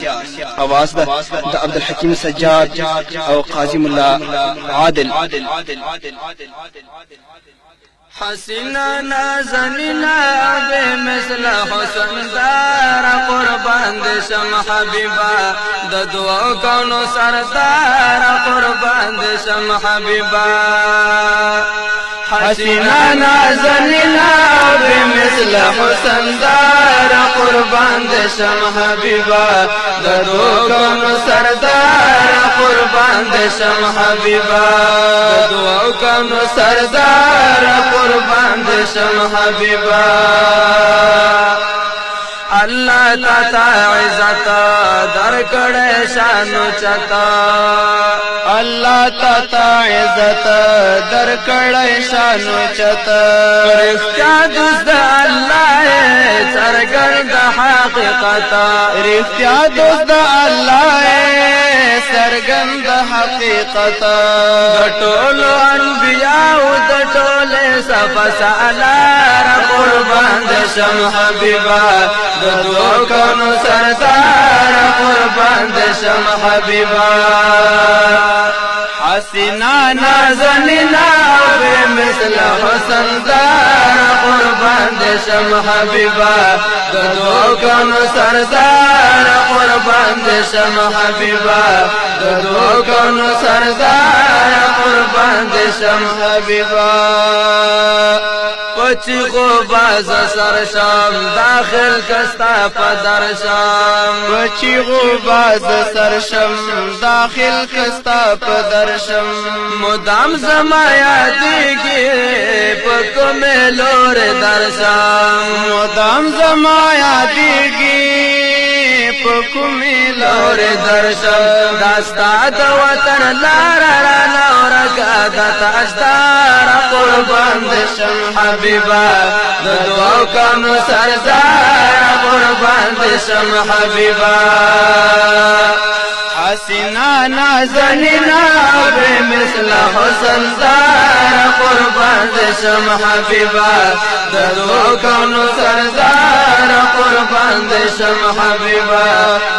आवाज द عبد الحكيم سجاد او قاضي ملا عادل. حسینا نازنینا بے مثل حسن دار قربان دے شم حبیبا د دعا کونو سردار قربان دے شم حبیبا حسینا نازنینا بے مثل حسن دار قربان دے شم حبیبا د دعا کونو سردار قربان دے شم حبیبا د دعا کونو سردار قربان دے شم حبیبا اللہ تا عزت در کڑے شانو چتا اللہ تا عزت در کڑے شانو چتا رفتیا دوست اللہ سرگرد حقیقتا رفتیا دوست اللہ سرگند حقیقتا دٹولو انبیاء دٹولے صفا سالار قربان دے شم حبیبا دعا کونو سردار قربان دے شم حبیبا حسینا نازنینا بے مثل حسن دار قربان دے شم حبیبا دعا کونو سردار قربان دے شم حبیبا دعا کونو سردار قربان دے شم حبیبا پچی کو باز سرشم داخل کستا پدر شم پچی کو باز سرشم داخل کستا پدر شم مدام زمایا دیگی پکو میں لور درشم مدام زمایا دیگی پکو میں لور درشم داستا دا وطن لارا لورا گادا تاجدار قربان دے شم حبیبا دعا کونو سردار قربان دے شم حبیبا حسینا نازنینا بے مثل حسن دار قربان دے شم حبیبا دعا کونو سردار قربان دے شم حبیبا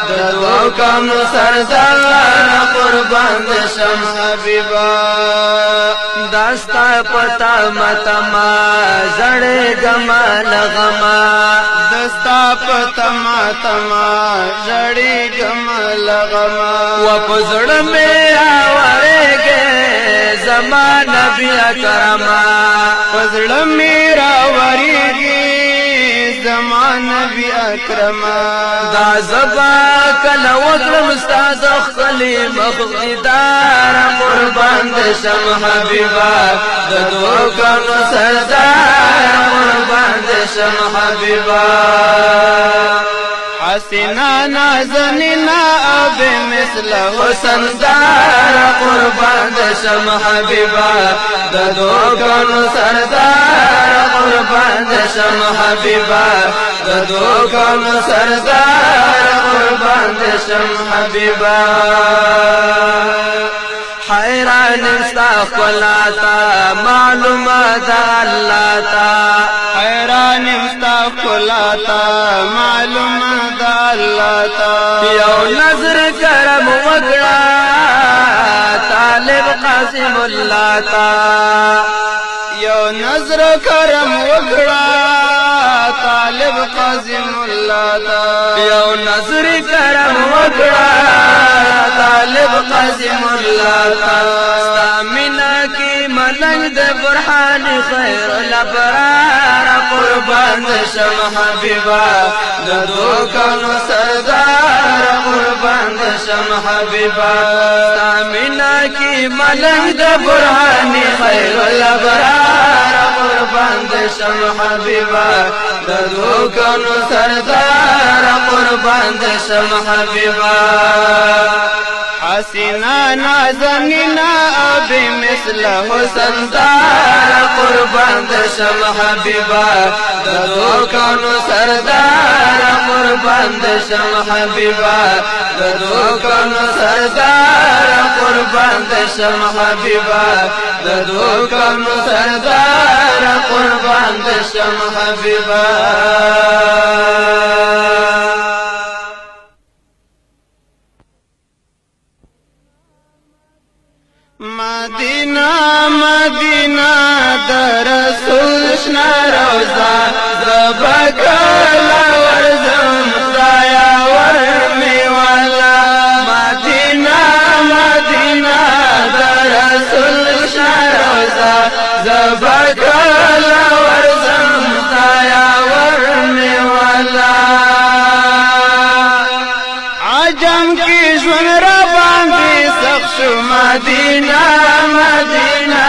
دعا کونو سردار قربان دے شم حبیبا داستا پتا متما زڑے گما لغما دستا پتا ماتما جڑی گم لغما وپزڑ میں آورے گے زمان نبی اکرما پزڑ میرا وریگی زمان نبی اکرما دا زبا کل وکرم استاز خلی مخدار قربان دے شم حبیبا دعا کونو سردار قربان دے شم حبیبا حسینا نازنینا بے مثل حسن دار قربان دے شم حبیبا دعا کونو سردار قربان دے شم حبیبا دعا کونو سردار قربان دے شم حبیبا حیران استغفلاتا معلومات اللہ تا حیران استغفلاتا معلومات اللہ تا یو نظر کرم وکڑا طالب قاسم اللہ تا یو نظر کرم وکڑا طالب قاسم اللہ تا یو نظر کرم وکڑا طالب قاسم اللہ تا ستامنا کی ملنگ دے برحان خیر الابرار قربان دے شم حبیبا دعا کونو سردار قربان دے شم حبیبا ستامنا کی ملنگ دے برحان خیر الابرار قربان دے شم حبیبا دعا کونو سردار قربان دے شم حبیبا حسینا نازنینا بے مثل حسن دار قربان دے شم حبیبا دعا کونو سردار قربان دے شم حبیبا دعا کونو سردار قربان دے شم حبیبا دعا کونو سردار قربان دے شم حبیبا مدینہ مدینہ در رسول شنا روزا زبکلا ورزم خدایا ورمی والا مدینہ مدینہ در رسول شنا روزا زبکلا ورزم خدایا ورمی والا عجم کی ژوند را باندې سخت شو مدینہ مدینہ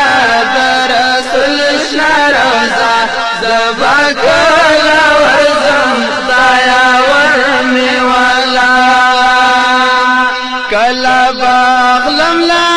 در رسول شنا روزا زبکلا ورزم خدایا ورمی والا کلا باغلم لا